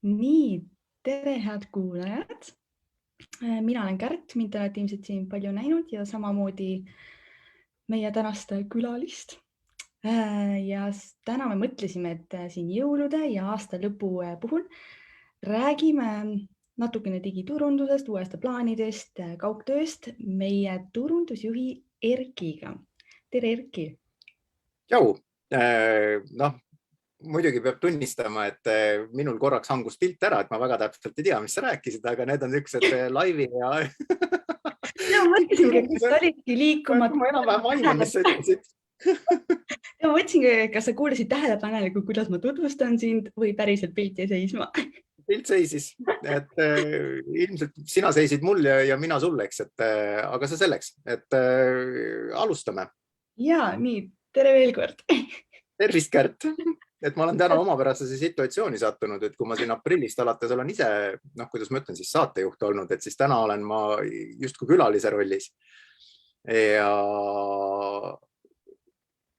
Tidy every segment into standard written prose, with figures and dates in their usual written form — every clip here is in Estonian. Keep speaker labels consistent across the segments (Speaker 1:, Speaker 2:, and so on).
Speaker 1: Nii, tere head kuulajad. Mina olen Kärt, mind te olete ilmselt siin palju näinud ja samamoodi meie tänast külalist. Ja täna me mõtlesime, et siin jõulude ja aasta lõpu puhul räägime natukene digiturundusest, uuest plaanidest, kaugtööst meie turundusjuhi Erkiga. Tere, Erki!
Speaker 2: Jau, noh, muidugi peab tunnistama, et minul korraks hangus pilt ära, et ma väga täpselt ei tea, mis sa rääkisid, aga need on üks laivi ja...
Speaker 1: Ja mõtlesingi, kas sa olidki liikumata.
Speaker 2: Ma enam-vähem aiman, mis sa ütlesid.
Speaker 1: Ja mõtlesingi, kas sa kuulasid tähelepanelikult, kuidas ma tutvustan sind või päriselt pilt jäi seisma?
Speaker 2: Pilt seisis, et ilmselt sina seisid mul ja mina sulle, eks, aga see selleks, et alustame.
Speaker 1: Ja, nii, tere veel kord.
Speaker 2: Tervist, Kärt! Et ma olen täna omapärase situatsiooni sattunud, et kui ma siin aprillist alates olen ise, kuidas ma ütlen, siis saatejuht olnud, et siis täna olen ma justkui külalise rollis.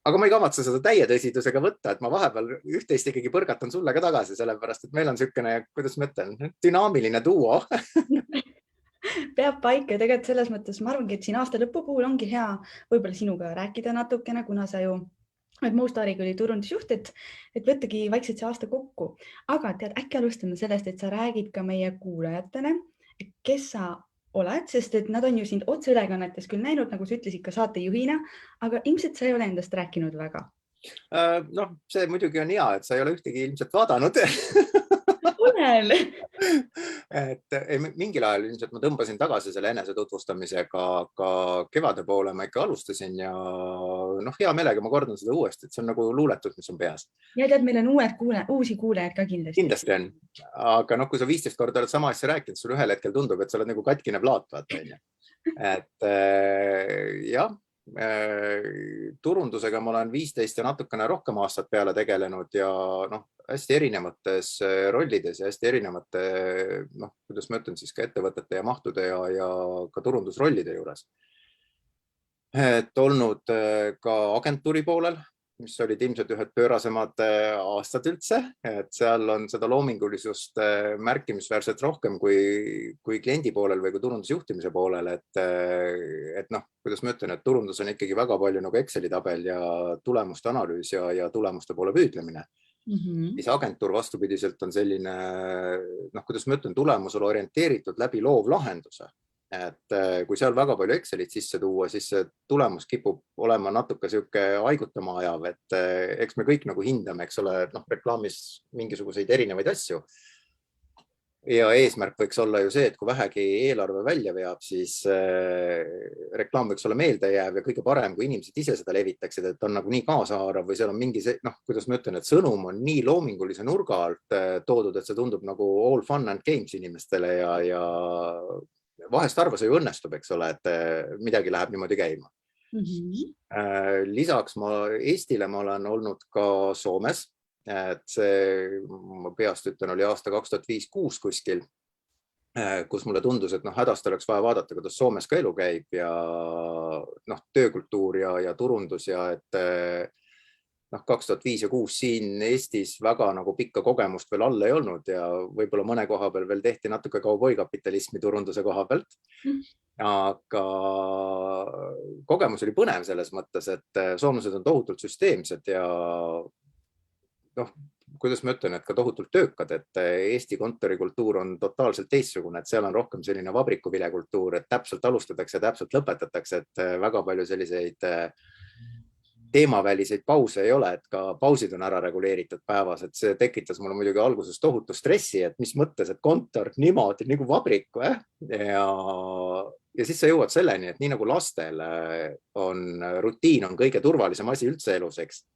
Speaker 2: Aga ma ei kavatse seda täie tõsidusega võtta, et ma vahepeal üht-teist ikkagi põrgatan sulle ka tagasi, sellepärast, et meil on niisugune, kuidas ma ütlen, dünaamiline duo.
Speaker 1: Peab paika, tegelikult selles mõttes ma arvangi, et siin aasta lõpu puhul ongi hea võib-olla sinuga rääkida natukene, kuna sa ju Mustariga oli turundusjuht, et võttagi vaikselt see aasta kokku. Aga tead, äkki alustame sellest, et sa räägid ka meie kuulajatele, kes sa oled, sest et nad on ju sind otseülekannetes küll näinud, nagu sa ütlesid ka saatejuhina, aga ilmselt sa ei ole endast rääkinud väga.
Speaker 2: Noh, see muidugi on hea, et sa ei ole ühtegi ilmselt vaadanud.
Speaker 1: Olen!
Speaker 2: Et mingil ajal ilmselt ma tõmbasin tagasi selle enese tutvustamisega, aga kevade poole ma ikka alustasin ja hea meelega ma kordan seda uuesti, et see on nagu luuletus, mis on peas.
Speaker 1: Ja tead, meil on uusi kuulajaid ka kindlasti.
Speaker 2: Kindlasti on, aga kui sa 15 korda oled sama asja rääkinud, sul ühel hetkel tundub, et sa oled nagu katkine plaat, vaata. Et jah, turundusega ma olen 15 ja natukene rohkem aastat peale tegelenud ja hästi erinevates rollides ja hästi erinevate, kuidas ma ütlen siis ka ettevõtete ja mahtude ja ka turundusrollide juures. Et olnud ka agentuuri poolel, mis olid ilmselt ühed pöörasemad aastad üldse, et seal on seda loomingulisust märkimisväärselt rohkem kui kliendi poolel või kui turundusjuhtimise poolel, et kuidas ma ütlen, et turundus on ikkagi väga palju nagu Exceli tabel ja tulemuste analüüs ja tulemuste poole püüdlemine. Siis agentuur vastupidiselt on selline, kuidas ma ütlen, tulemusele orienteeritud läbi loov lahenduse. Et kui seal väga palju Excelit sisse tuua, siis see tulemus kipub olema natuke siuke haigutama ajav, et eks me kõik nagu hindame, eks ole, reklaamis mingisuguseid erinevaid asju. Ja eesmärk võiks olla ju see, et kui vähegi eelarve välja veab, siis reklaam võiks olla meeldejääv ja kõige parem, kui inimesed ise seda levitaksid, et on nagu nii kaasahaarav või seal on mingi, kuidas ma ütlen, et sõnum on nii loomingulise nurga alt toodud, et see tundub nagu all fun and games inimestele ja vahest harva see ju õnnestub, eks ole, et midagi läheb niimoodi käima. Lisaks Eestile ma olen olnud ka Soomes, et see, ma peast ütlen, oli aasta 2005-2006 kuskil, kus mulle tundus, et hädast oleks vaja vaadata, kuidas Soomes ka elu käib ja töökultuur ja turundus ja et 2005 ja 2006 siin Eestis väga nagu pikka kogemust veel all ei olnud ja võib-olla mõne koha peal veel tehti natuke kauboikapitalismi turunduse koha pealt. Aga kogemus oli põnev selles mõttes, et soomlased on tohutult süsteemsed ja kuidas ma ütlen, et ka tohutult töökad, et Eesti kontorikultuur on totaalselt teistsugune, et seal on rohkem selline vabrikuvilekultuur, et täpselt alustatakse ja täpselt lõpetatakse, et väga palju selliseid teemaväliseid pause ei ole, et ka pausid on ära reguleeritud päevas, et see tekitas mulle muidugi alguses tohutu stressi, et mis mõttes, et kontor niimoodi nagu vabrik ja siis sa jõuad selleni, et nii nagu lastel on rutiin on kõige turvalisem asi üldse elus, eks.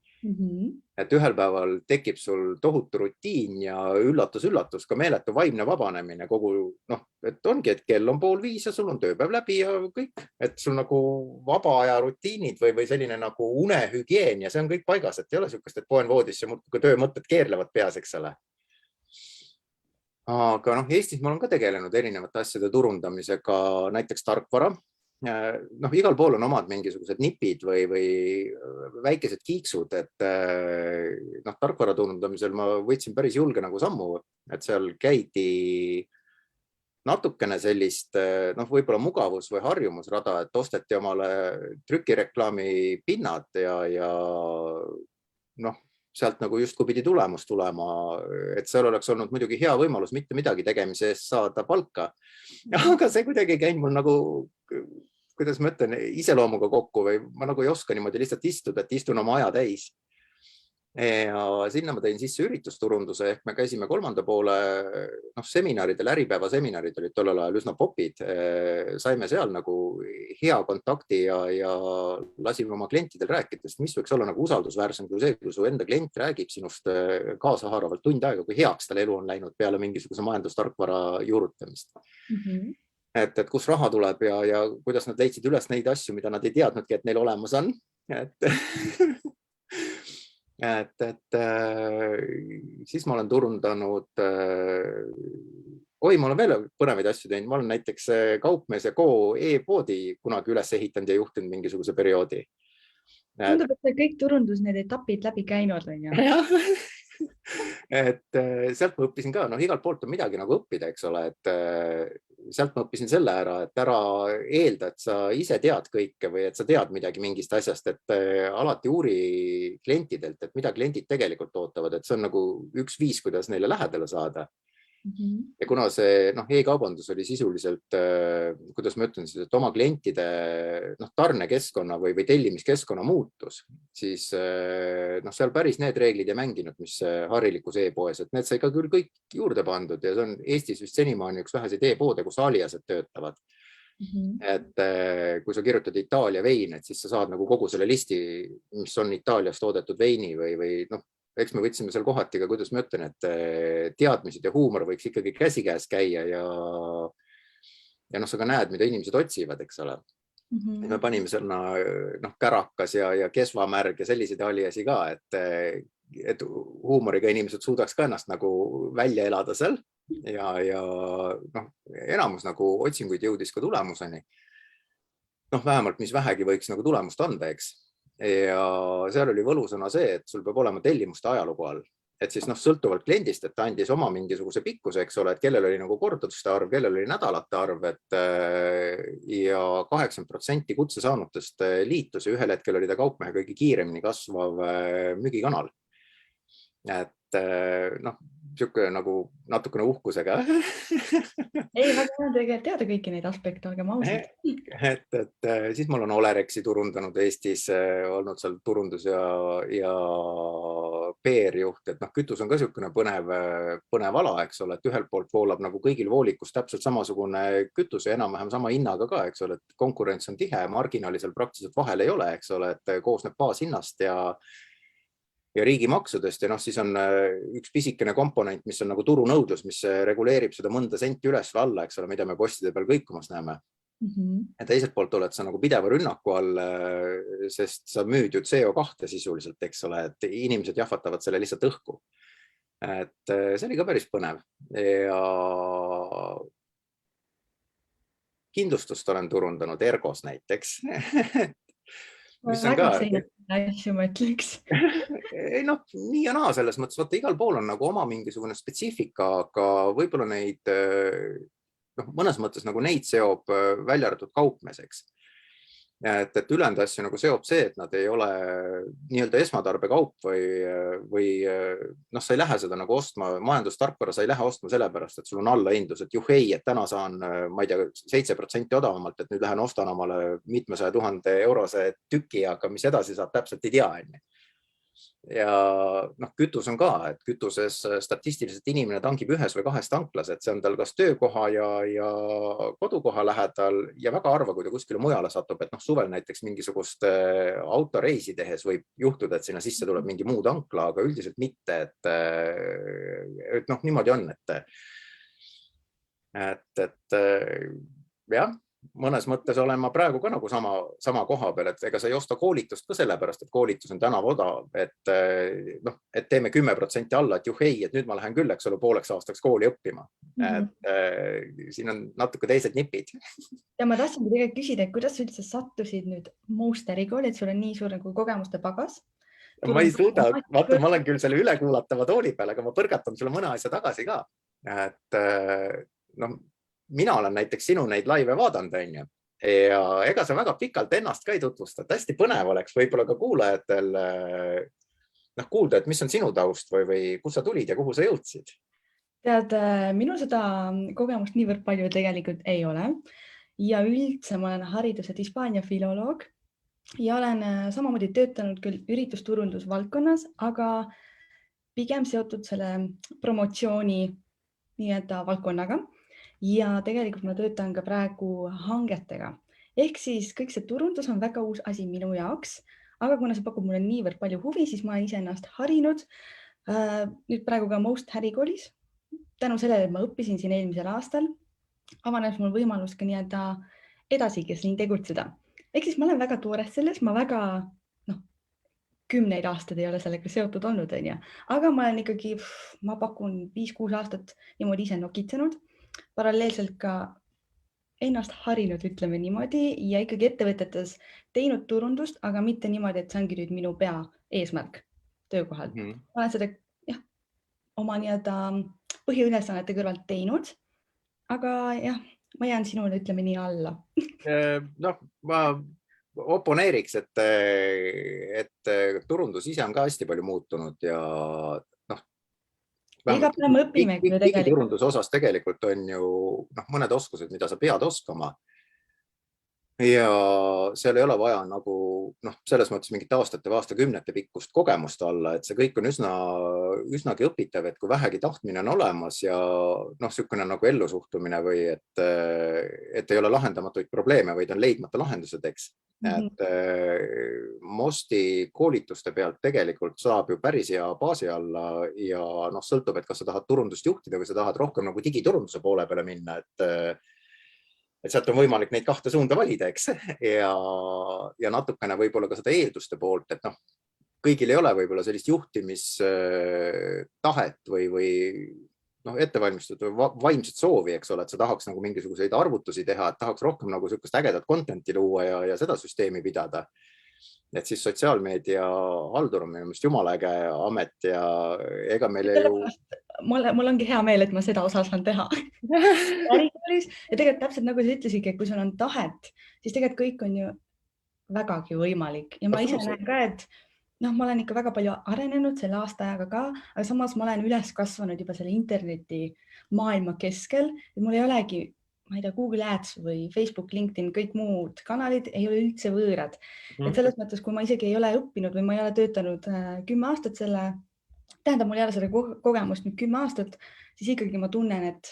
Speaker 2: Et ühel päeval tekib sul tohutu rutiin ja üllatus, ka meeletu vaimne vabanemine kogu, et ongi, et kell on 4:30 ja sul on tööpäev läbi ja kõik, et sul nagu vaba aja rutiinid või selline nagu unehügieen ja see on kõik paigas, et ei ole sükast, et poen voodis ja muudkui töömõtted keerlevad peas, eks ole. Aga Eestis ma olen ka tegelenud erinevate asjade turundamisega, näiteks tarkvara. noh, igal pool on omad mingisugused nipid või väikesed kiiksud, et noh, tarkvara turundamisel ma võtsin päris julge nagu sammu, et seal käidi natukene sellist noh, võib-olla mugavus- või harjumusrada, et osteti omale trükireklaami pinnad ja noh, sealt nagu justkui pidi tulemus tulema, et seal oleks olnud muidugi hea võimalus mitte midagi tegemise eest saada palka. Aga see kuidagi ei käinud mul nagu, kuidas ma ütlen, iseloomuga kokku või ma nagu ei oska niimoodi lihtsalt istuda, et istun oma aja täis. Ja sinna ma tõin sisse üritusturunduse, ehk me käisime kolmanda poole seminaridel, Äripäeva seminarid olid tollel ajal üsna popid. Saime seal nagu hea kontakti ja lasime oma klientidel rääkida, mis võiks olla nagu usaldusväärsem kui see, kui su enda klient räägib sinust kaasahaaravalt tund aega, kui heaks tal elu on läinud peale mingisuguse majandustarkvara juurutamist. Et kus raha tuleb ja kuidas nad leidsid üles neid asju, mida nad ei teadnudki, et neil olemas on. Et siis ma olen turundanud, ma olen veel põnevaid asju teinud, ma olen näiteks Kaupmees ja Co e-poodi kunagi üles ehitanud ja juhtinud mingisuguse perioodi.
Speaker 1: Tundub, et kõik turundus need etapid läbi käinud on ju.
Speaker 2: Et sealt ma õppisin ka, igalt poolt on midagi nagu õppida, eks ole, et sealt ma õppisin selle ära, et ära eelda, et sa ise tead kõike või et sa tead midagi mingist asjast, et alati uuri klientidelt, et mida kliendid tegelikult ootavad, et see on nagu üks viis, kuidas neile lähedale saada. Ja kuna see e-kaubandus oli sisuliselt, kuidas ma ütlen siis, et oma klientide tarnekeskkonna või tellimiskeskkonna muutus, siis seal päris need reeglid ei mänginud, mis harilikus e-poes, et need sai ka küll kõik juurde pandud ja see on Eestis vist senimaani üks väheseid e-poode, kus aliased töötavad. Et kui sa kirjutad Itaalia vein, et siis sa saad nagu kogu selle listi, mis on Itaalias toodetud veini või eks me võtsime seal kohati ka, kuidas ma ütlen, et teadmised ja huumor võiks ikkagi käsikäes käia ja sa ka näed, mida inimesed otsivad, eks ole. Me panime sinna kärakas ja kesvamärg ja selliseid aliasi ka, et huumoriga inimesed suudaks ka ennast nagu välja elada seal ja enamus nagu otsinguid jõudis ka tulemuseni. Vähemalt, mis vähegi võiks nagu tulemust anda, eks. Ja seal oli võlusõna see, et sul peab olema tellimuste ajalugu all. Et siis sõltuvalt kliendist, et ta andis oma mingisuguse pikkuse, eks ole, et kellel oli nagu korduste arv, kellel oli nädalate arv, ja 80% kutse saanutest liitus ja ühel hetkel oli ta Kaupmehe kõige kiiremini kasvav müügikanal. Et siuke nagu natukene uhkusega.
Speaker 1: Ei, väga hea tegelikult teada kõiki neid aspekte, olgem ausad.
Speaker 2: Et siis mul on Olerexi turundanud Eestis, olnud seal turundus ja PR-juht, et kütus on ka siukene põnev ala, eks ole, et ühelt poolt voolab nagu kõigil voolikus täpselt samasugune kütus ja enam-vähem sama hinnaga ka, eks ole, et konkurents on tihe, marginaali seal praktiliselt vahel ei ole, eks ole, et koosneb baashinnast ja riigimaksudest ja siis on üks pisikene komponent, mis on nagu turunõudlus, mis reguleerib seda mõnda senti üles või alla, eks ole, mida me postide peal kõikumas näeme. Ja teiselt poolt oled sa nagu pideva rünnaku all, sest sa müüd ju CO2 sisuliselt, eks ole, et inimesed jahvatavad selle lihtsalt õhku. Et see oli ka päris põnev ja kindlustust olen turundanud Ergos näiteks.
Speaker 1: Väga seinast asju ma ütleks.
Speaker 2: Nii ja naa selles mõttes, vaata igal pool on nagu oma mingisugune spetsiifika, aga võib-olla neid mõnes mõttes nagu neid seob välja arvatud Kaupmees. Et ülejäänud asju nagu seob see, et nad ei ole nii-öelda esmatarbekaup või sa ei lähe seda nagu ostma, majandustarkvara sa ei lähe ostma sellepärast, et sul on allahindlus, et juhei, et täna saan, ma ei tea, 7% odavamalt, et nüüd lähen ostan omale mitmesaja 1000 eurose tüki, aga mis edasi saab, täpselt ei tea. Ja kütus on ka, et kütuses statistiliselt inimene tangib ühes või kahes tanklas, et see on tal kas töökoha ja kodukoha lähedal ja väga harva, kui ta kuskile mujale satub, et suvel näiteks mingisugust autoreisi tehes võib juhtuda, et sinna sisse tuleb mingi muu tankla, aga üldiselt mitte, et niimoodi on, et jah, mõnes mõttes olen ma praegu ka nagu sama koha peal, et ega sa ei osta koolitust ka sellepärast, et koolitus on tänav odav, et et teeme 10% alla, et juhei, et nüüd ma lähen küll, eks ole, pooleks aastaks kooli õppima. Et siin on natuke teised nipid.
Speaker 1: Ja ma tahtsingi tegelikult küsida, et kuidas sa üldse sattusid nüüd Most ärikooli, et sul on nii suur nagu kogemuste pagas?
Speaker 2: Ma ei suuda, vaata, ma olen küll selle ülekuulatava tooli peal, aga ma põrgatan sulle mõne asja tagasi ka. Et mina olen näiteks sinu neid laive vaadanud, on ju. Ja ega sa väga pikalt ennast ka ei tutvusta. Hästi põnev oleks võib-olla ka kuulajatel kuulda, et mis on sinu taust või kus sa tulid ja kuhu sa jõudsid?
Speaker 1: Tead, minu seda kogemust niivõrd palju tegelikult ei ole. Ja üldse ma olen hariduselt Hispaania filoloog ja olen samamoodi töötanud küll üritusturundusvaldkonnas, aga pigem seotud selle promotsiooni nii-öelda valdkonnaga. Ja tegelikult ma töötan ka praegu hangetega. Ehk siis kõik see turundus on väga uus asi minu jaoks, aga kuna see pakub mulle niivõrd palju huvi, siis ma olen ise ennast harinud. Nüüd praegu ka Most ärikoolis. Tänu sellele, et ma õppisin siin eelmisel aastal, avanes mul võimalus ka nii-öelda edasigi siin tegutseda. Ehk siis ma olen väga toores selles, ma väga 10 aastaid ei ole sellega seotud olnud, aga ma olen ikkagi, ma pakun 5-6 aastat niimoodi ise nokitsenud, paralleelselt ka ennast harinud, ütleme niimoodi, ja ikkagi ettevõtetes teinud turundust, aga mitte niimoodi, et see ongi nüüd minu pea eesmärk töökohal. Ma olen seda oma nii-öelda põhiülesannete kõrvalt teinud, aga jah, ma jään sinule, ütleme nii, alla.
Speaker 2: Ma oponeeriks, et turundus ise on ka hästi palju muutunud ja
Speaker 1: iga päev me õpime ju tegelikult.
Speaker 2: Turunduse osas tegelikult on ju mõned oskused, mida sa pead oskama. Ja seal ei ole vaja nagu selles mõttes mingit aastate või aastakümnete pikkust kogemust alla, et see kõik on üsnagi õpitav, et kui vähegi tahtmine on olemas ja niisugune nagu ellusuhtumine või et ei ole lahendamatuid probleeme, vaid on leidmata lahendused, eks. Et Mosti koolituste pealt tegelikult saab ju päris hea baasi alla ja sõltub, et kas sa tahad turundust juhtida või sa tahad rohkem nagu digiturunduse poole peale minna, et sealt on võimalik neid kahte suunda valida, eks, ja natukene võib-olla ka seda eelduste poolt, et kõigil ei ole võib-olla sellist juhtimistahet või ettevalmistatud vaimset soovi, eks ole, et sa tahaks nagu mingisuguseid arvutusi teha, et tahaks rohkem nagu sellist ägedat contenti luua ja seda süsteemi pidada. Et siis sotsiaalmeedia haldur on minu meelest jumala äge amet ja ega meil ei ju...
Speaker 1: Mul ongi hea meel, et ma seda osa saan teha. Ja tegelikult täpselt nagu sa ütlesidki, et kui sul on tahet, siis tegelikult kõik on ju vägagi võimalik. Ja ma ise näen ka, et ma olen ikka väga palju arenenud selle aasta ajaga ka, aga samas ma olen üles kasvanud juba selle interneti maailma keskel. Ja mul ei olegi, ma ei tea, Google Ads või Facebook, LinkedIn, kõik muud kanalid ei ole üldse võõrad. Et selles mõttes, kui ma isegi ei ole õppinud või ma ei ole töötanud 10 aastat selle, tähendab, mul ei ole seda kogemust nüüd 10 aastat, siis ikkagi ma tunnen, et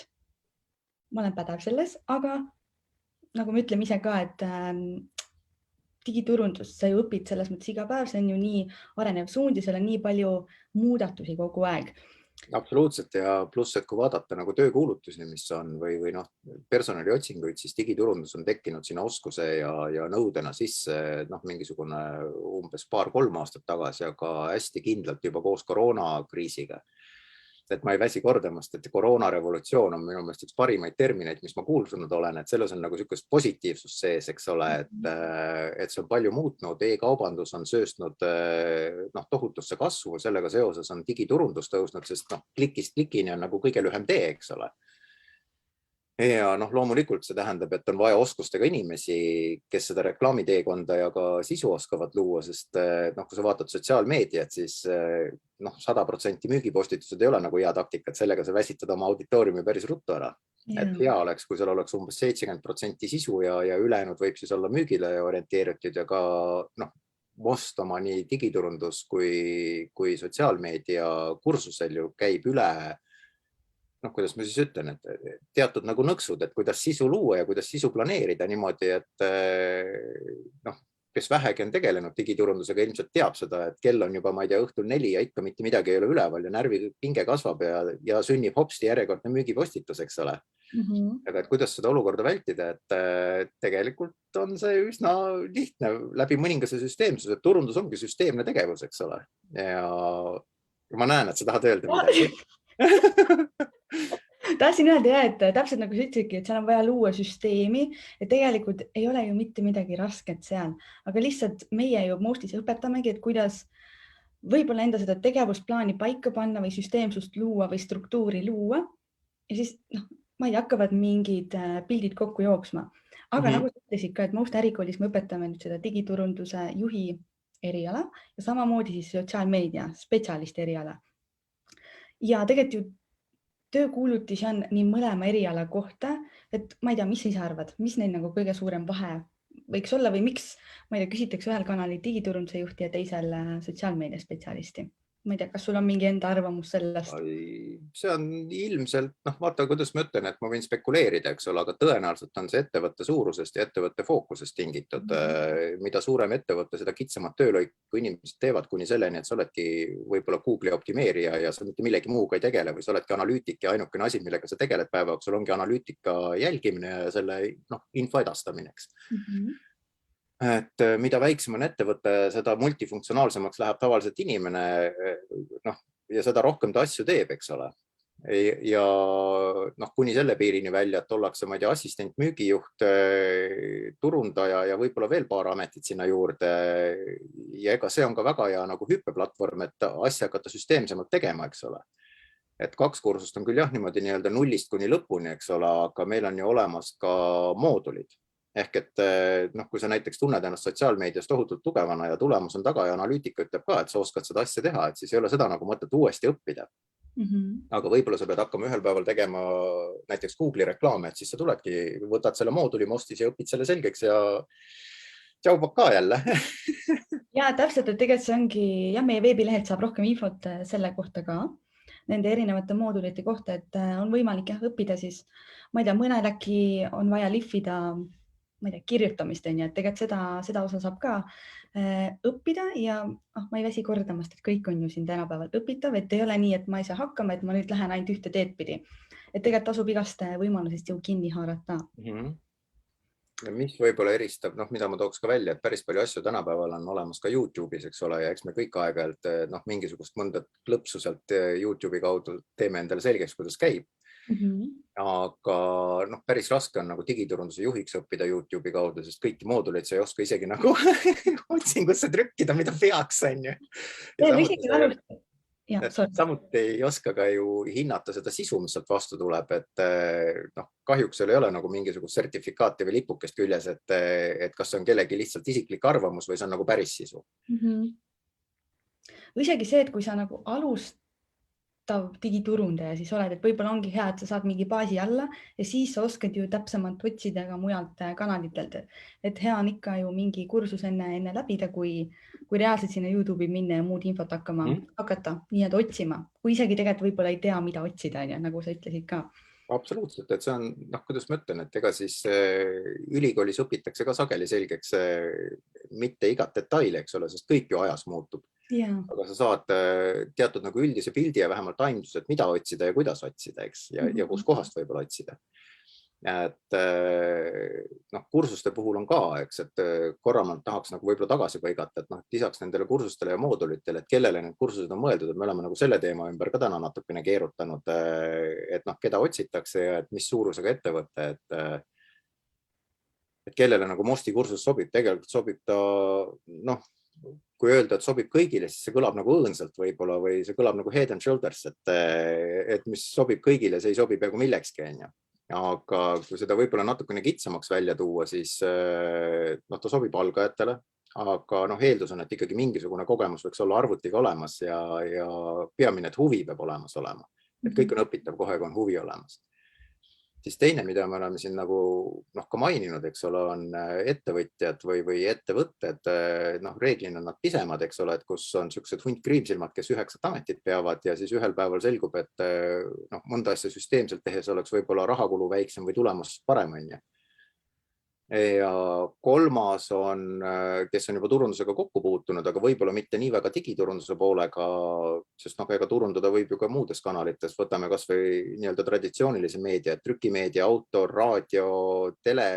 Speaker 1: ma olen pädev selles, aga nagu me ütleme ise ka, et digiturundust sa ju õpid selles mõttes iga päev, see on ju nii arenev suund ja seal on nii palju muudatusi kogu aeg.
Speaker 2: Absoluutselt ja pluss, et kui vaadata nagu töökuulutusi, mis on või personaliotsinguid, siis digiturundus on tekkinud sinna oskuse ja nõudena sisse mingisugune umbes 2-3 aastat tagasi, aga hästi kindlalt juba koos koroonakriisiga. Et ma ei väsi kordamast, et koroonarevolutsioon on minu meelest üks parimaid termineid, mis ma kuulsunud olen, et selles on nagu niisugust positiivsust sees, eks ole, et see on palju muutnud, e-kaubandus on sööstnud tohutusse kasvu, sellega seoses on digiturundus tõusnud, sest klikist klikini on nagu kõige lühem tee, eks ole. Ja loomulikult see tähendab, et on vaja oskustega inimesi, kes seda reklaamiteekonda ja ka sisu oskavad luua, sest kui sa vaatad sotsiaalmeediat, siis 100% müügipostitused ei ole nagu hea taktika, et sellega sa väsitad oma auditooriumi päris ruttu ära. Et hea oleks, kui seal oleks umbes 70% sisu ja ülejäänud võib siis olla müügile orienteeritud ja ka Most oma nii digiturundus kui sotsiaalmeedia kursusel ju käib üle kuidas ma siis ütlen, et teatud nagu nõksud, et kuidas sisu luua ja kuidas sisu planeerida niimoodi, et kes vähegi on tegelenud digiturundusega, ilmselt teab seda, et kell on juba, ma ei tea, õhtul 4 ja ikka mitte midagi ei ole üleval ja närvipinge kasvab ja sünnib hopsti järjekordne müügipostitus, eks ole. Aga kuidas seda olukorda vältida, et tegelikult on see üsna lihtne läbi mõningase süsteemsuse, et turundus ongi süsteemne tegevus, eks ole. Ja ma näen, et sa tahad öelda midagi.
Speaker 1: Tahtsin öelda jah, et täpselt nagu sa ütlesidki, et seal on vaja luua süsteemi, et tegelikult ei ole ju mitte midagi rasket seal, aga lihtsalt meie ju Mostis õpetamegi, et kuidas võib-olla enda seda tegevusplaani paika panna või süsteemsust luua või struktuuri luua. Ja siis, ma ei tea, hakkavad mingid pildid kokku jooksma. Aga nagu sa ütlesid ka, et Most ärikoolis me õpetame nüüd seda digiturunduse juhi eriala ja samamoodi siis sotsiaalmeedia spetsialisti eriala. Ja tegelikult ju töökuulutis on nii mõlema eriala kohta, et ma ei tea, mis sa ise arvad, mis neil nagu kõige suurem vahe võiks olla või miks, ma ei tea, küsitakse ühel kanalil digiturunduse juhti ja teisel sotsiaalmeedia spetsialisti. Ma ei tea, kas sul on mingi enda arvamus sellest?
Speaker 2: See on ilmselt, vaata, kuidas ma ütlen, et ma võin spekuleerida, eks ole, aga tõenäoliselt on see ettevõtte suurusest ja ettevõtte fookusest tingitud. Mida suurem ettevõtte, seda kitsamat töölõiku inimesed teevad kuni selleni, et sa oledki võib-olla Google'i optimeerija ja sa mitte millegi muuga ei tegele või sa oledki analüütik ja ainukene asi, millega sa tegeled päeva jooksul ongi analüütika jälgimine ja selle info edastamine, eks. Et mida väiksem on ettevõte, seda multifunktsionaalsemaks läheb tavaliselt inimene ja seda rohkem ta asju teeb, eks ole. Ja kuni selle piirini välja, et ollakse, ma ei tea, assistent, müügijuht, turundaja ja võib-olla veel paar ametit sinna juurde. Ja ega see on ka väga hea nagu hüppeplatvorm, et asja hakata süsteemsemalt tegema, eks ole. Et 2 kursust on küll jah niimoodi nii-öelda nullist kuni lõpuni, eks ole, aga meil on ju olemas ka moodulid. Ehk et kui sa näiteks tunned ennast sotsiaalmeedias tohutult tugevana ja tulemus on taga ja analüütika ütleb ka, et sa oskad seda asja teha, et siis ei ole seda nagu mõtet uuesti õppida. Aga võib-olla sa pead hakkama ühel päeval tegema näiteks Google'i reklaame, et siis sa tuledki, võtad selle mooduli Mostis ja õpid selle selgeks ja tšaubak ka jälle.
Speaker 1: Ja täpselt, et tegelikult see ongi, ja meie veebilehelt saab rohkem infot selle kohta ka, nende erinevate moodulite kohta, et on võimalik jah õppida siis, ma ei tea, mõnel äkki on vaja lihvida ma ei tea, kirjutamist, et tegelikult seda osa saab ka õppida ja ma ei väsi kordamast, et kõik on ju siin tänapäeval õpitav, et ei ole nii, et ma ei saa hakkama, et ma nüüd lähen ainult ühte teed pidi. Et tegelikult tasub igast võimalusest ju kinni haarata.
Speaker 2: Ja mis võib-olla eristab, mida ma tooks ka välja, et päris palju asju tänapäeval on olemas ka YouTube'is, eks ole, ja eks me kõik aeg-ajalt mingisugust mõnda klõpsu sealt YouTube'i kaudu teeme endale selgeks, kuidas käib. Aga päris raske on nagu digiturunduse juhiks õppida YouTube'i kaudu, sest kõiki mooduleid sa ei oska isegi nagu otsingusse trükkida, mida peaks, on ju. Samuti ei oska ka ju hinnata seda sisu, mis sealt vastu tuleb, et kahjuks seal ei ole nagu mingisugust sertifikaati või lipukest küljes, et kas see on kellegi lihtsalt isiklik arvamus või see on nagu päris sisu.
Speaker 1: Või isegi see, et kui sa nagu digiturundaja siis oled, et võib-olla ongi hea, et sa saad mingi baasi alla ja siis sa oskad ju täpsemalt otsida ka mujalt kanalitelt. Et hea on ikka ju mingi kursus enne läbida, kui reaalselt sinna YouTube'i minna ja muud infot hakata nii-öelda otsima, kui isegi tegelikult võib-olla ei tea, mida otsida, nagu sa ütlesid ka.
Speaker 2: Absoluutselt, et see on, kuidas ma ütlen, et ega siis ülikoolis õpitakse ka sageli selgeks mitte igat detaili, eks ole, sest kõik ju ajas muutub. Aga sa saad teatud nagu üldise pildi ja vähemalt aimdus, et mida otsida ja kuidas otsida, eks, ja kus kohast võib-olla otsida. Et kursuste puhul on ka, eks, et korra ma tahaks nagu võib-olla tagasi põigata, et lisaks nendele kursustele ja moodulitele, et kellele need kursused on mõeldud, et me oleme nagu selle teema ümber ka täna natukene keerutanud, et keda otsitakse ja et mis suurusega ettevõte, et kellele nagu Mosti kursus sobib, tegelikult sobib ta, kui öelda, et sobib kõigile, siis see kõlab nagu õõnsalt võib-olla või see kõlab nagu head and shoulders, et mis sobib kõigile, see ei sobi peaaegu millekski, on ju. Aga kui seda võib-olla natukene kitsamaks välja tuua, siis ta sobib algajatele, aga eeldus on, et ikkagi mingisugune kogemus võiks olla arvutiga olemas ja peamine, et huvi peab olemas olema. Et kõik on õpitav kohe, kui on huvi olemas. Siis teine, mida me oleme siin nagu ka maininud, eks ole, on ettevõtjad või ettevõtted, reeglina nad pisemad, eks ole, et kus on sellised hunt kriimsilmad, kes 9 ametit peavad ja siis ühel päeval selgub, et mõnda asja süsteemselt tehes oleks võib-olla rahakulu väiksem või tulemus parem, on ju. ja kolmas on, kes on juba turundusega kokku puutunud, aga võib-olla mitte nii väga digiturunduse poolega, sest ega turundada võib ju ka muudes kanalites, võtame kas või nii-öelda traditsioonilise meedia, trükimeedia, autor, raadio, tele,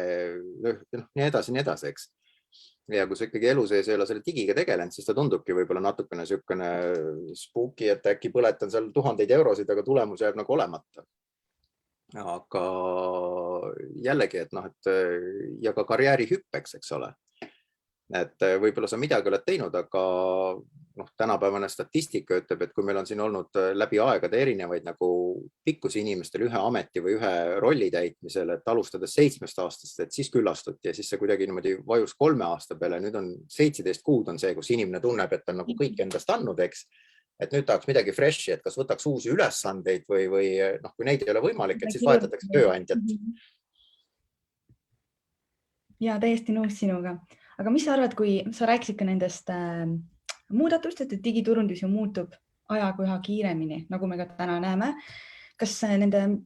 Speaker 2: nii edasi, eks. Ja kui sa ikkagi elu sees ei ole selle digiga tegelenud, siis ta tundubki võib-olla natukene niisugune spooky, et äkki põletan seal 1000 eurosid, aga tulemus jääb nagu olemata. Aga jällegi, et ja ka karjääri hüppeks, eks ole. Et võib-olla sa midagi oled teinud, aga tänapäevane statistika ütleb, et kui meil on siin olnud läbi aegade erinevaid nagu pikkusi inimestel ühe ameti või ühe rolli täitmisel, et alustades 7 aastast, et siis küllastuti ja siis see kuidagi niimoodi vajus 3 aasta peale. Nüüd on 17 kuud on see, kus inimene tunneb, et on nagu kõik endast andnud, eks. Et nüüd tahaks midagi freshi, et kas võtaks uusi ülesandeid või kui neid ei ole võimalik, et siis vahetatakse tööandjat.
Speaker 1: Ja täiesti nõus sinuga. Aga mis sa arvad, kui sa rääkisid ka nendest muudatustest, et digiturundus ju muutub ajaga üha kiiremini, nagu me ka täna näeme. Kas nende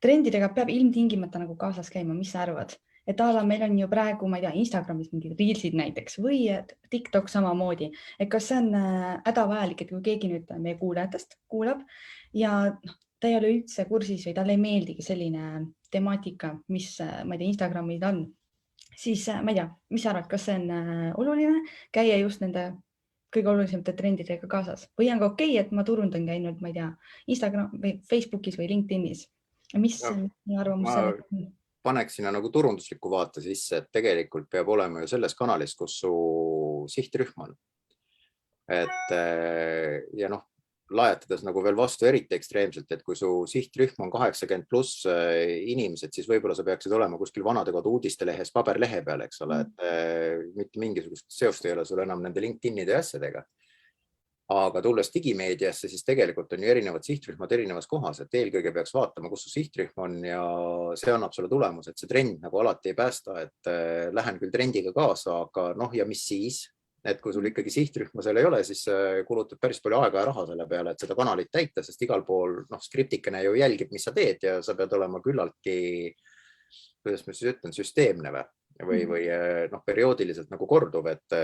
Speaker 1: trendidega peab ilmtingimata nagu kaasas käima, mis sa arvad? Et meil on ju praegu, ma ei tea, Instagramis mingid reelsid näiteks või TikTok samamoodi. Et kas see on hädavajalik, et kui keegi nüüd meie kuulajatest kuulab ja ta ei ole üldse kursis või talle ei meeldigi selline temaatika, mis ma ei tea, Instagramid on, siis ma ei tea, mis sa arvad, kas see on oluline käia just nende kõige olulisemate trendidega kaasas või on ka okei, et ma turundan käinud, ma ei tea, Instagram või Facebookis või LinkedInis. Mis arvamus sellest on?
Speaker 2: Paneks sinna nagu turundusliku vaate sisse, et tegelikult peab olema ju selles kanalis, kus su sihtrühm on. Ja lajatades nagu veel vastu eriti ekstreemselt, et kui su sihtrühm on 80+ inimesed, siis võib-olla sa peaksid olema kuskil vanadekodu uudistelehes paberlehe peal, eks ole, et mitte mingisugust seost ei ole sul enam nende LinkedInide ja asjadega. Aga tulles digimeediasse, siis tegelikult on ju erinevad sihtrühmad erinevas kohas, et eelkõige peaks vaatama, kus su sihtrühm on ja see annab sulle tulemus, et see trend nagu alati ei päästa, et lähen küll trendiga kaasa, aga ja mis siis? Et kui sul ikkagi sihtrühma seal ei ole, siis kulutad päris palju aega ja raha selle peale, et seda kanalit täita, sest igal pool skriptikene ju jälgib, mis sa teed ja sa pead olema küllaltki, kuidas ma siis ütlen, süsteemne või perioodiliselt nagu korduv, et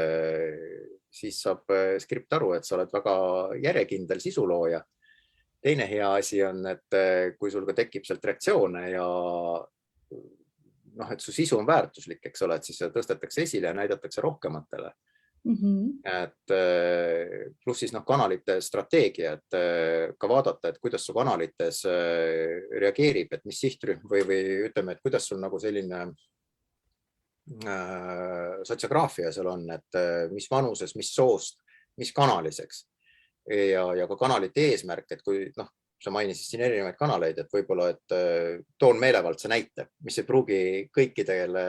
Speaker 2: siis saab skript aru, et sa oled väga järjekindel sisulooja. Teine hea asi on, et kui sul ka tekib sealt reaktsioone ja et su sisu on väärtuslik, eks ole, et siis tõstetakse esile ja näidatakse rohkematele. Et pluss siis kanalite strateegia, et ka vaadata, et kuidas su kanalites reageerib, et mis sihtrühm või ütleme, et kuidas sul nagu selline sotsiograafia seal on, et mis vanuses, mis soost, mis kanaliseks ja ka kanalite eesmärk, et kui sa mainisid siin erinevaid kanaleid, et võib-olla, et toon meelevaldse näite, mis ei pruugi kõikidele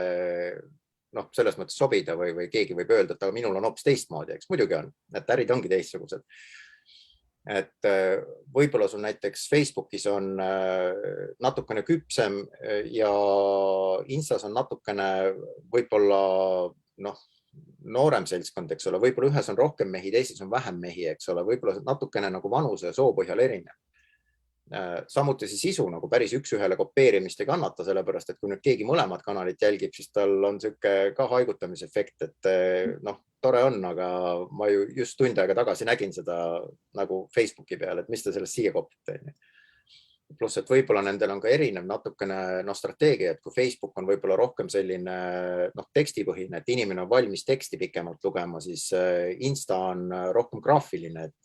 Speaker 2: selles mõttes sobida või keegi võib öelda, et aga minul on hoopis teistmoodi, eks muidugi on, et ärid ongi teistsugused. Et võib-olla sul näiteks Facebookis on natukene küpsem ja Instas on natukene võib-olla noorem seltskond, eks ole, võib-olla ühes on rohkem mehi, teises on vähem mehi, eks ole, võib-olla natukene nagu vanuse ja soo põhjal erinev. Samuti see sisu nagu päris üks-ühele kopeerimist ei kannata, sellepärast, et kui nüüd keegi mõlemad kanalit jälgib, siis tal on siuke ka haigutamisefekt, et tore on, aga ma ju just tund aega tagasi nägin seda nagu Facebooki peal, et mis te sellest siia kopite. Pluss, et võib-olla nendel on ka erinev natukene strateegia, et kui Facebook on võib-olla rohkem selline tekstipõhine, et inimene on valmis teksti pikemalt lugema, siis Insta on rohkem graafiline, et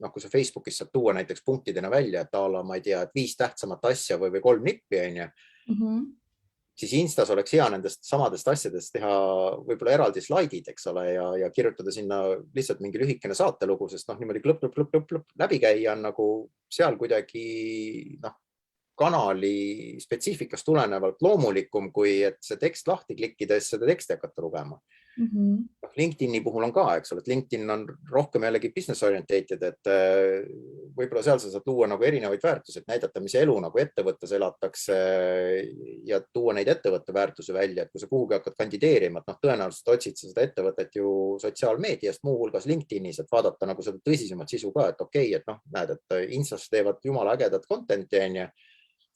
Speaker 2: kui sa Facebookis saad tuua näiteks punktidena välja, et ma ei tea, et 5 tähtsamat asja või 3 nippi, siis Instas oleks hea nendest samadest asjadest teha võib-olla eraldi slaidid, eks ole, ja kirjutada sinna lihtsalt mingi lühikene saatelugu, sest niimoodi klõpp läbi käia on nagu seal kuidagi kanali spetsiifikast tulenevalt loomulikum, kui et see tekst lahti klikkides seda teksti hakata lugema. LinkedIni puhul on ka, eks ole, et LinkedIn on rohkem jällegi business orientated, et võib-olla seal sa saad luua nagu erinevaid väärtuseid, näidata, mis elu nagu ettevõttes elatakse ja tuua neid ettevõtte väärtuse välja, et kui sa kuhugi hakkad kandideerima, et tõenäoliselt otsid sa seda ettevõtet ju sotsiaalmeediast, muuhulgas LinkedInis, et vaadata nagu seda tõsisemat sisu ka, et okei, et näed, et Instas teevad jumala ägedat content'i,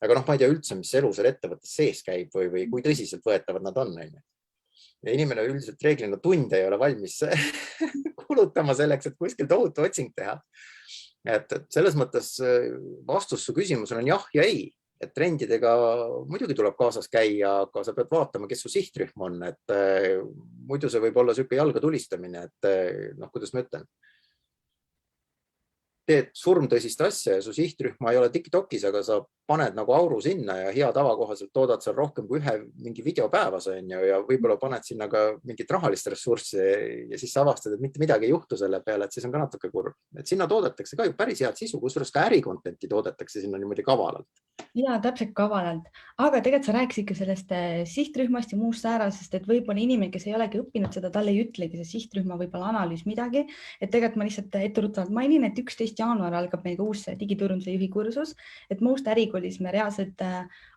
Speaker 2: aga noh, ma ei tea üldse, mis elu seal ettevõttes sees käib või kui tõsiselt võetavad nad on. Ja inimene üldiselt reeglina tunde ei ole valmis kulutama selleks, et kuskil tohutu otsing teha. Et selles mõttes vastus su küsimusele on jah ja ei. Et trendidega muidugi tuleb kaasas käia, aga sa pead vaatama, kes su sihtrühm on. Et muidu see võib olla selline jalga tulistamine, et noh, kuidas ma ütlen. Teed surmtõsist asja ja su sihtrühma ei ole TikTokis, aga sa paned nagu auru sinna ja hea tava kohaselt toodad seal rohkem kui ühe mingi video päevas ja võib-olla paned sinna ka mingit rahalist ressurssi ja siis sa avastad, et mitte midagi ei juhtu selle peale, et siis on ka natuke kurb. Et sinna toodetakse ka ju päris head sisu, kusjuures ka ärikontenti toodetakse sinna niimoodi kavalalt.
Speaker 1: Ja täpselt kavalalt, aga tegelikult sa rääkisid ka sellest sihtrühmast ja muust säärasest, et võib-olla inimene, kes ei olegi õppinud seda, talle ei ütlegi see sihtrühma võib-olla analüüs midagi, et tegelikult ma lihtsalt etteruttavalt mainin, et 11. jaanuar algab meil ka uus digiturunduse juhi kursus, et Most ärikoolis me reaalselt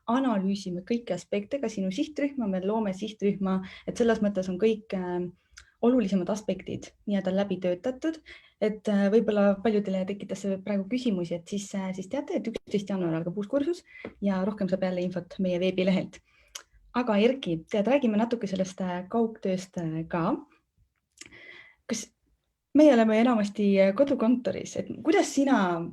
Speaker 1: analüüsime kõiki aspekte, ka sinu sihtrühma, me loome sihtrühma, et selles mõttes on kõik olulisemad aspektid nii-öelda läbi töötatud, et võib-olla paljudele tekitas see praegu küsimusi, et siis teate, et 11. jaanuar algab uus kursus ja rohkem saab jälle infot meie veebilehelt. Aga Erki, räägime natuke sellest kaugtööst ka. Kas meie oleme enamasti kodukontoris, et kuidas sina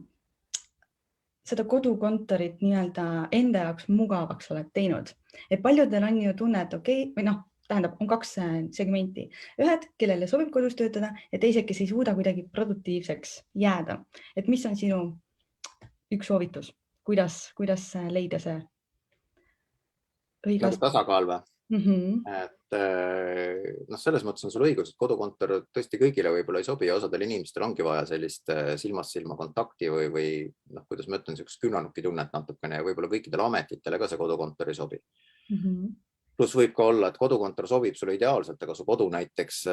Speaker 1: seda kodukontorit nii-öelda enda jaoks mugavaks oled teinud? Et paljudel on ju tunne, et okei, või noh, tähendab, on kaks segmenti. Ühed, kellele sobib kodus töötada ja teised, kes ei suuda kuidagi produktiivseks jääda. Et mis on sinu üks soovitus? Kuidas leida see õige
Speaker 2: tasakaal või? Et noh, selles mõttes on sul õigus, et kodukontor tõesti kõigile võib-olla ei sobi ja osadel inimestel ongi vaja sellist silmast silma kontakti või noh, kuidas ma ütlen, sellist küünanukki tunnet natukene ja võib-olla kõikidele ametitele ka see kodukontor ei sobi. Plus võib ka olla, et kodukontor sobib sulle ideaalselt, aga su kodu näiteks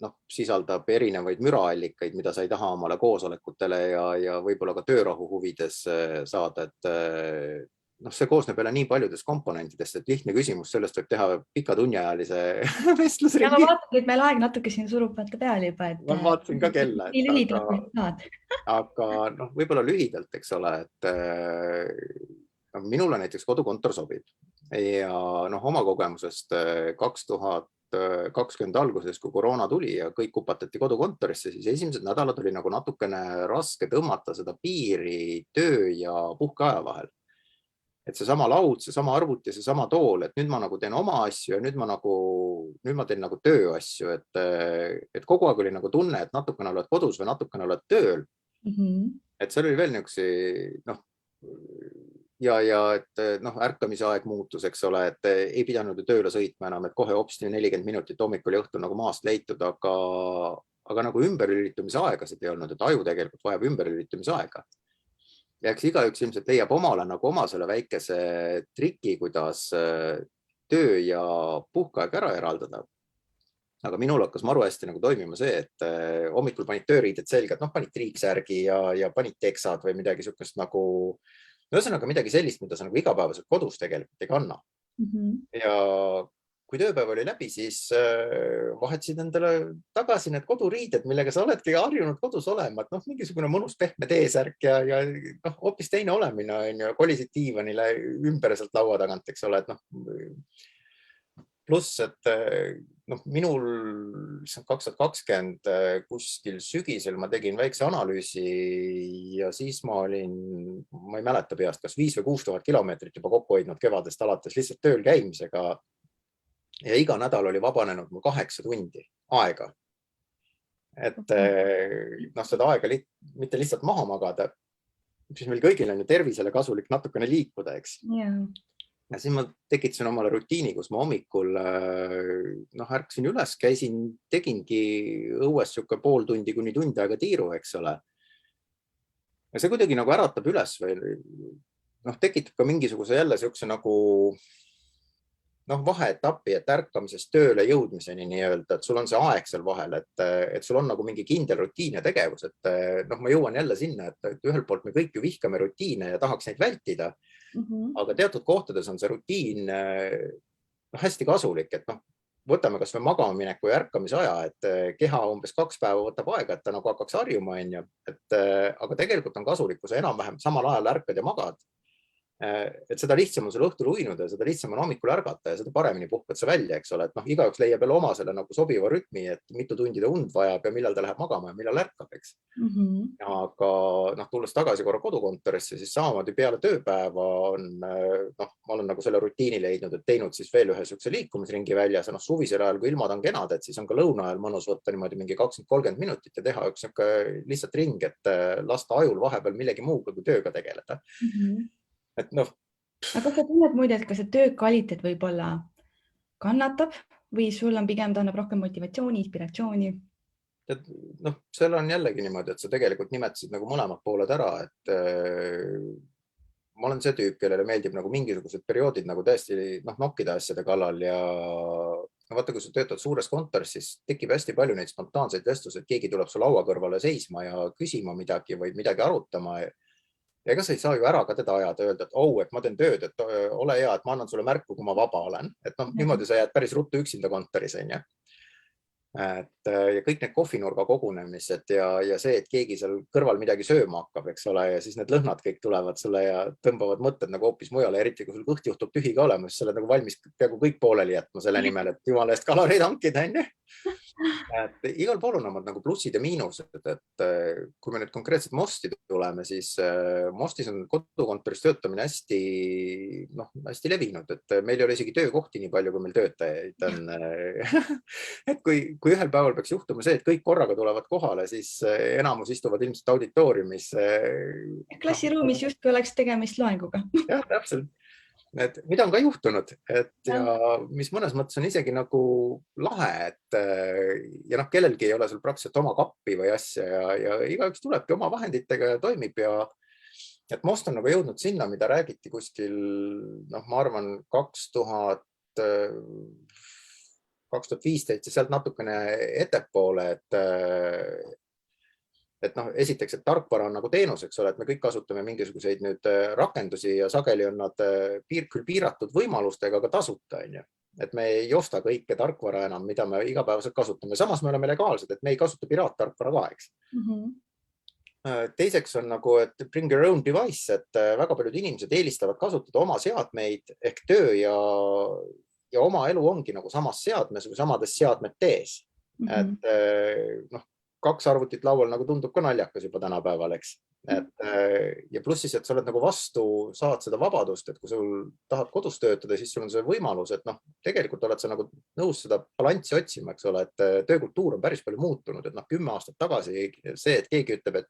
Speaker 2: noh, sisaldab erinevaid müraallikaid, mida sa ei taha omale koosolekutele ja võib-olla ka töörahu huvides saada, et noh, see koosneb jälle nii paljudest komponentidest, et lihtne küsimus, sellest võib teha pika tunniajalise vestlusringi.
Speaker 1: Ja ma vaatan, et meil aeg natuke siin surub vaata peale juba.
Speaker 2: Ma vaatasin ka kella.
Speaker 1: Nii lühidalt kui saad.
Speaker 2: Aga noh, võib-olla lühidalt, eks ole, et minule näiteks kodukontor sobib. Ja noh, oma kogemusest 2020 alguses, kui koroona tuli ja kõik kupatati kodukontorisse, siis esimesed nädalad oli nagu natukene raske tõmmata seda piiri töö ja puhkeaja vahel. Et see sama laud, see sama arvuti, see sama tool, et nüüd ma nagu teen oma asju ja nüüd ma teen nagu tööasju, et kogu aeg oli nagu tunne, et natukene oled kodus või natukene oled tööl. Et seal oli veel niisuguseid, noh, ja et noh, ärkamise aeg muutus, eks ole, et ei pidanud ju tööle sõitma enam, et kohe hoopis 40 minutit hommikul ja õhtul nagu maast leitud, aga nagu ümberlülitumise aegasid ei olnud, et aju tegelikult vajab ümberlülitumise aega. Ja eks igaüks ilmselt leiab omale nagu oma selle väikese triki, kuidas töö ja puhkeaeg ära eraldada. Aga minul hakkas maru hästi nagu toimima see, et hommikul panid tööriided selga, et noh, panid triiksärgi ja panid teksad või midagi sukest nagu, ühesõnaga midagi sellist, mida sa nagu igapäevaselt kodus tegelikult ei kanna. Ja kui tööpäev oli läbi, siis vahetasid endale tagasi need koduriided, millega sa oledki harjunud kodus olema, et noh, mingisugune mõnus pehme teesärk ja noh, hoopis teine olemine on ju, kolisid diivanile ümber sealt laua tagant, eks ole, et noh, pluss, et noh, minul 2020 kuskil sügisel ma tegin väikse analüüsi ja siis ma olin, ma ei mäleta peast, kas 5 või 6 000 kilomeetrit juba kokku hoidnud kevadest alates lihtsalt tööl käimisega. Ja iga nädal oli vabanenud mul 8 tundi aega. Et noh, seda aega mitte lihtsalt maha magada, siis meil kõigil on ju tervisele kasulik natukene liikuda, eks. Ja siis ma tekitasin omale rutiini, kus ma hommikul noh, ärkasin üles, tegingi õues siuke pool tundi kuni tund aega tiiru, eks ole. Ja see kuidagi nagu äratab üles või noh, tekitab ka mingisuguse jälle siukse nagu noh, vaheetappi, et ärkamisest tööle jõudmiseni nii-öelda, et sul on see aeg seal vahel, et sul on nagu mingi kindel rutiin ja tegevus, et noh, ma jõuan jälle sinna, et ühelt poolt me kõik ju vihkame rutiine ja tahaks neid vältida, aga teatud kohtades on see rutiin noh, hästi kasulik, et noh, võtame kas või magama mineku ja ärkamise aja, et keha umbes 2 päeva võtab aega, et ta nagu hakkaks harjuma, on ju, aga tegelikult on kasulik, kui sa enam-vähem samal ajal ärkad ja magad. et seda lihtsam on sul õhtul uinuda ja seda lihtsam on hommikul ärgata ja seda paremini puhkad sa välja, eks ole, et noh, igaüks leiab jälle oma selle nagu sobiva rütmi, et mitu tundi ta und vajab ja millal ta läheb magama ja millal ärkab, eks. Aga noh, tulles tagasi korra kodukontorisse, siis samamoodi peale tööpäeva on, noh, ma olen nagu selle rutiini leidnud, et teinud siis veel ühe sihukese liikumisringi väljas ja noh, suvisel ajal, kui ilmad on kenad, et siis on ka lõuna ajal mõnus võtta niimoodi mingi 20-30 minutit ja teha üks sihuke lihtsalt ring, et lasta ajul vahepeal millegi muuga kui tööga tegeleda. Et noh.
Speaker 1: Aga kas sa tunned muide, et kas see töö kvaliteet võib-olla kannatab või sul on pigem ta annab rohkem motivatsiooni, inspiratsiooni?
Speaker 2: Noh, seal on jällegi niimoodi, et sa tegelikult nimetasid nagu mõlemad pooled ära, et ma olen see tüüp, kellele meeldib nagu mingisugused perioodid nagu tõesti nokkida asjade kallal ja vaata, kui sa töötad suures kontoris, siis tekib hästi palju neid spontaanseid vestlusi, et keegi tuleb su laua kõrvale seisma ja küsima midagi või midagi arutama. Ja ega sa ei saa ju ära ka teda ajada, öelda, et et ma teen tööd, et ole hea, et ma annan sulle märku, kui ma vaba olen. Et noh, niimoodi sa jääd päris ruttu üksinda kontoris, on ju. Ja kõik need kohvinurga kogunemised ja see, et keegi seal kõrval midagi sööma hakkab, eks ole, ja siis need lõhnad kõik tulevad sulle ja tõmbavad mõtted nagu hoopis mujale, eriti kui sul kõht juhtub tühi ka olema, siis sa oled nagu valmis peaaegu kõik pooleli jätma selle nimel, et jumala eest kaloreid hankida, on ju. Et igal pool on omad nagu plussid ja miinused, et kui me nüüd konkreetselt Mosti tuleme, siis Mostis on kodukontoris töötamine hästi levinud, et meil ei ole isegi töökohti nii palju, kui meil töötajaid on. Et kui ühel päeval peaks juhtuma see, et kõik korraga tulevad kohale, siis enamus istuvad ilmselt auditooriumis.
Speaker 1: Klassiruumis justkui oleks tegemist loenguga.
Speaker 2: Jah, täpselt. Et mida on ka juhtunud, et ja mis mõnes mõttes on isegi nagu lahe, et ja noh, kellelgi ei ole seal praktiliselt oma kappi või asja ja igaüks tulebki oma vahenditega ja toimib ja et Most on nagu jõudnud sinna, mida räägiti kuskil, noh, ma arvan 2015 ja sealt natukene ettepoole, et noh, esiteks, et tarkvara on nagu teenus, eks ole, et me kõik kasutame mingisuguseid nüüd rakendusi ja sageli on nad küll piiratud võimalustega, aga tasuta, on ju. Et me ei osta kõike tarkvara enam, mida me igapäevaselt kasutame. Samas me oleme legaalsed, et me ei kasuta piraattarkvara ka, eks. Teiseks on nagu, et bring your own device, et väga paljud inimesed eelistavad kasutada oma seadmeid ehk töö ja oma elu ongi nagu samas seadmes või samades seadmetes. Et noh, 2 arvutit laual nagu tundub ka naljakas juba tänapäeval, eks. Ja pluss siis, et sa oled nagu vastu, saad seda vabadust, et kui sul tahad kodus töötada, siis sul on see võimalus, et noh, tegelikult oled sa nagu nõus seda balanssi otsima, eks ole, et töökultuur on päris palju muutunud, et noh, 10 aastat tagasi see, et keegi ütleb, et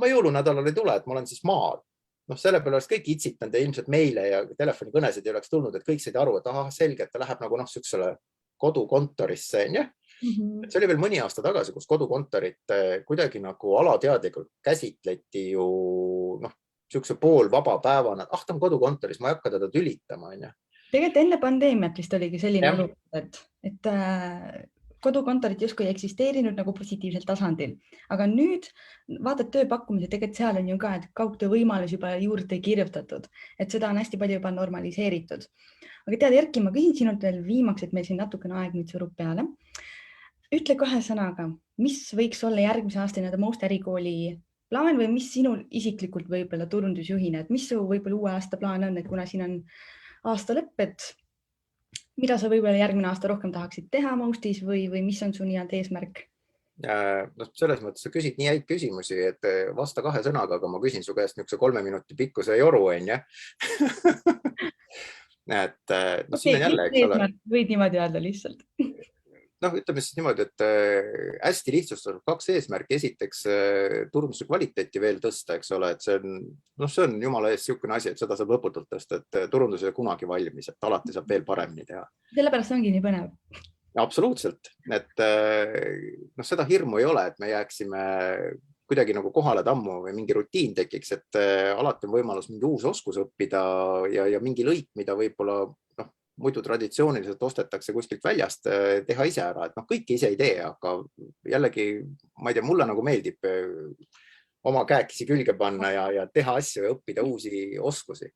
Speaker 2: ma jõulunädalal ei tule, et ma olen siis maal. Noh, selle peale oleks kõik itsitanud ja ilmselt meile ja telefonikõnesid ei oleks tulnud, et kõik said aru, et selge, et ta läheb nagu sihukesele kodukontorisse, on ju. See oli veel mõni aasta tagasi, kus kodukontorit kuidagi nagu alateadlikult käsitleti ju sihukese poolvaba päevana, et ta on kodukontoris, ma ei hakka teda tülitama, on ju.
Speaker 1: Tegelikult enne pandeemiat vist oligi selline olukord, et kodukontorit justkui ei eksisteerinud nagu positiivsel tasandil, aga nüüd vaatad tööpakkumise, tegelikult seal on ju ka, et kaugtöö võimalus juba juurde kirjutatud, et seda on hästi palju juba normaliseeritud. Aga tead, Erki, ma küsin sinult veel viimaks, et meil siin natukene aeg nüüd surub peale. Ütle 2 sõnaga, mis võiks olla järgmise aasta Most ärikooli plaan või mis sinul isiklikult võib-olla turundusjuhina, et mis su võib-olla uue aasta plaan on, et kuna siin on aasta lõpp, et mida sa võib-olla järgmine aasta rohkem tahaksid teha Mostis või mis on su nii-öelda eesmärk?
Speaker 2: Selles mõttes sa küsid nii häid küsimusi, et vasta 2 sõnaga, aga ma küsin su käest niisuguse 3 minuti pikkuse joru, on ju. Et siin on jälle, eks ole.
Speaker 1: Võid niimoodi öelda lihtsalt.
Speaker 2: Noh, ütleme siis niimoodi, et hästi lihtsustatud 2 eesmärki. Esiteks turunduse kvaliteeti veel tõsta, eks ole, et see on jumala eest niisugune asi, et seda saab lõputult tõsta, et turundus ei ole kunagi valmis, et alati saab veel paremini teha.
Speaker 1: Sellepärast ongi nii põnev.
Speaker 2: Absoluutselt, et seda hirmu ei ole, et me jääksime kuidagi nagu kohale tammu või mingi rutiin tekiks, et alati on võimalus mingi uus oskus õppida ja mingi lõik, mida võib-olla muidu traditsiooniliselt ostetakse kuskilt väljast, teha ise ära, et kõike ise ei tee, aga jällegi, ma ei tea, mulle nagu meeldib oma käekisi külge panna ja teha asju ja õppida uusi oskusi.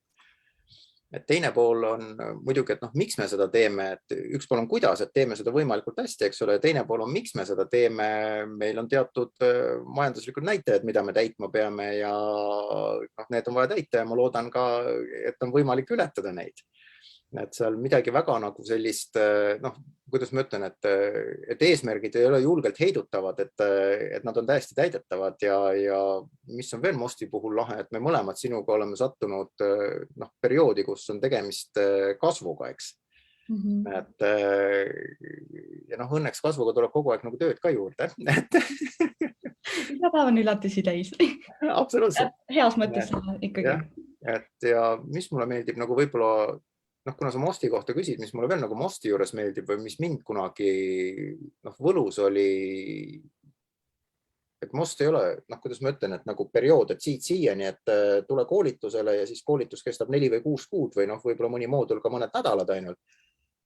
Speaker 2: et teine pool on muidugi, et noh, miks me seda teeme, et üks pool on kuidas, et teeme seda võimalikult hästi, eks ole, ja teine pool on, miks me seda teeme. Meil on teatud majanduslikud näitajad, mida me täitma peame ja need on vaja täita ja ma loodan ka, et on võimalik ületada neid. Et seal midagi väga nagu sellist, kuidas ma ütlen, et eesmärgid ei ole julgelt heidutavad, et nad on täiesti täidetavad ja mis on veel Mosti puhul lahe, et me mõlemad sinuga oleme sattunud perioodi, kus on tegemist kasvuga, eks. Et ja õnneks kasvuga tuleb kogu aeg nagu tööd ka juurde.
Speaker 1: Iga päev on üllatusi täis.
Speaker 2: Absoluutselt.
Speaker 1: Heas mõttes ikkagi.
Speaker 2: Et ja mis mulle meeldib nagu võib-olla, kuna sa Mosti kohta küsid, mis mulle veel nagu Mosti juures meeldib või mis mind kunagi võlus oli, et Most ei ole, kuidas ma ütlen, et nagu periood, et siia-siiani, et tule koolitusele ja siis koolitus kestab 4 või 6 kuud või võib-olla mõni moodul ka mõned nädalad ainult.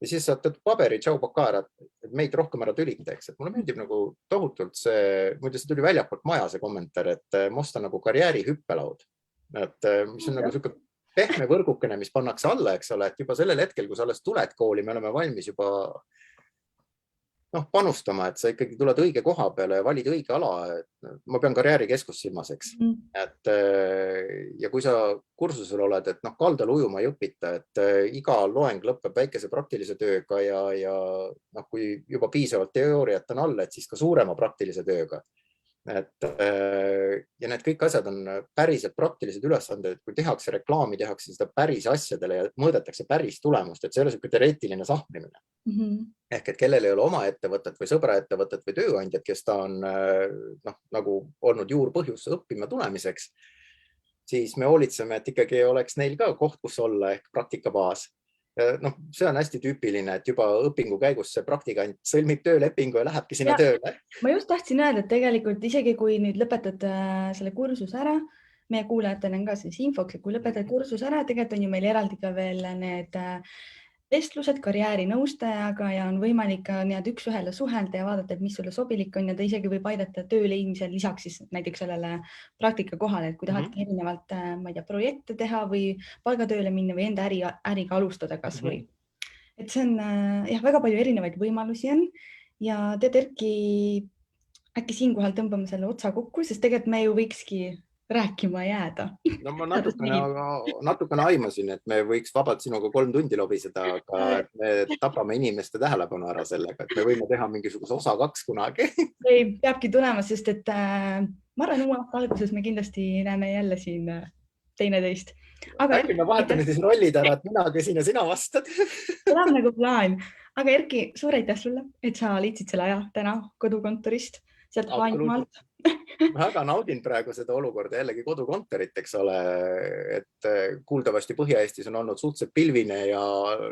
Speaker 2: Ja siis saad paberi, tšau, paka ära, et meid rohkem ära tülita, eks. Et mulle meeldib nagu tohutult see, muide see tuli väljapoolt maja see kommentaar, et Most on nagu karjääri hüppelaud. Et mis on nagu selline pehme võrgukene, mis pannakse alla, eks ole, et juba sellel hetkel, kui sa alles tuled kooli, me oleme valmis juba panustama, et sa ikkagi tuled õige koha peale ja valid õige ala. Ma pean karjäärikeskust silmas, eks. Et, ja kui sa kursusel oled, et kaldal ujuma ei õpita, et iga loeng lõpeb väikese praktilise tööga ja kui juba piisavalt teooriat on all, et siis ka suurema praktilise tööga. Et, ja need kõik asjad on päriselt praktilised ülesanded, et kui tehakse reklaami, tehakse seda päris asjadele ja mõõdetakse päris tulemust, et see ei ole selline teoreetiline sahmimine. Ehk et kellel ei ole oma ettevõtet või sõbraettevõtet või tööandjad, kes ta on nagu olnud juurpõhjus õppima tulemiseks, siis me hoolitseme, et ikkagi oleks neil ka koht, kus olla ehk praktikabaas. See on hästi tüüpiline, et juba õpingu käigus see praktikant sõlmib töölepingu ja lähebki sinna tööle.
Speaker 1: Ma just tahtsin öelda, et tegelikult isegi kui nüüd lõpetad selle kursuse ära, meie kuulajatele on ka siis infoks, et kui lõpetad kursuse ära, tegelikult on ju meil eraldi ka veel need vestlused karjäärinõustajaga ja on võimalik ka üks-ühele suhelda ja vaadata, et mis sulle sobilik on ja ta isegi võib aidata töö leidmisel lisaks siis näiteks sellele praktika kohale, et kui tahadki erinevalt, ma ei tea, projekte teha või palgatööle minna või enda äriga alustada kas või. Et see on väga palju erinevaid võimalusi on ja tead, Erki, äkki siinkohal tõmbame selle otsa kokku, sest tegelikult me ju võikski rääkima jääda.
Speaker 2: No ma natukene aimasin, et me võiks vabalt sinuga 3 tundi lobiseda, aga me tapame inimeste tähelepanu ära sellega, et me võime teha mingisuguse osa 2 kunagi.
Speaker 1: Ei, peabki tulema, sest et ma arvan, uue aasta alguses me kindlasti näeme jälle siin teineteist.
Speaker 2: Äkki me vahetame siis rollid ära, et mina küsin ja sina vastad.
Speaker 1: See on nagu plaan. Aga Erki, suur aitäh sulle, et sa leidsid selle aja täna kodukontorist, sealt Haanimaalt.
Speaker 2: Väga naudin praegu seda olukorda jällegi kodukontorit, eks ole, et kuuldavasti Põhja-Eestis on olnud suhteliselt pilvine ja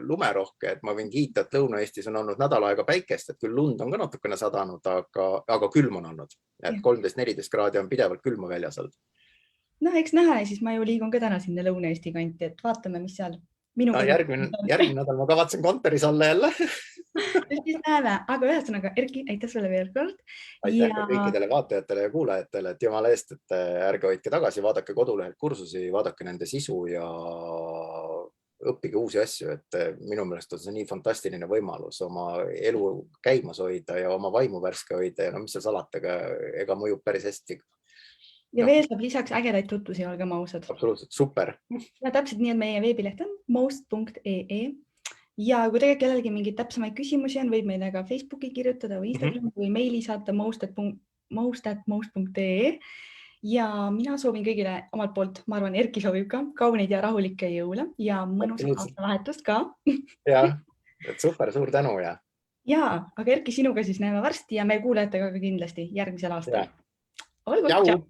Speaker 2: lumerohke, et ma võin kiita, et Lõuna-Eestis on olnud nädal aega päikest, et küll lund on ka natukene sadanud, aga külm on olnud, et 13-14 kraadi on pidevalt külma väljas olnud.
Speaker 1: No eks näha ja siis ma ju liigun ka täna sinna Lõuna-Eesti kanti, et vaatame, mis seal
Speaker 2: järgmine nädal ma kavatsen kontoris olla jälle.
Speaker 1: Siis näeme, aga ühesõnaga, Erki, aitäh sulle veel kord.
Speaker 2: Aitäh ka kõikidele vaatajatele ja kuulajatele, et jumala eest, et ärge hoidke tagasi, vaadake kodulehelt kursusi, vaadake nende sisu ja õppige uusi asju, et minu meelest on see nii fantastiline võimalus oma elu käimas hoida ja oma vaimu värske hoida ja mis seal salata, ega mõjub päris hästi.
Speaker 1: Ja veel saab lisaks ägedaid tutvusi, olgem ausad.
Speaker 2: Absoluutselt, super.
Speaker 1: Ja täpselt nii, et meie veebileht on most.ee ja kui tegelikult kellelgi mingeid täpsemaid küsimusi on, võib meile ka Facebooki kirjutada või Instagrami või meili saata most@most.ee ja mina soovin kõigile omalt poolt, ma arvan, Erki soovib ka kauneid ja rahulikke jõule ja mõnusat aastavahetust ka.
Speaker 2: Ja, et super, suur tänu ja.
Speaker 1: Ja, aga Erki, sinuga siis näeme varsti ja me kuulajatega ka kindlasti järgmisel aastal.
Speaker 2: Olgu, tšau!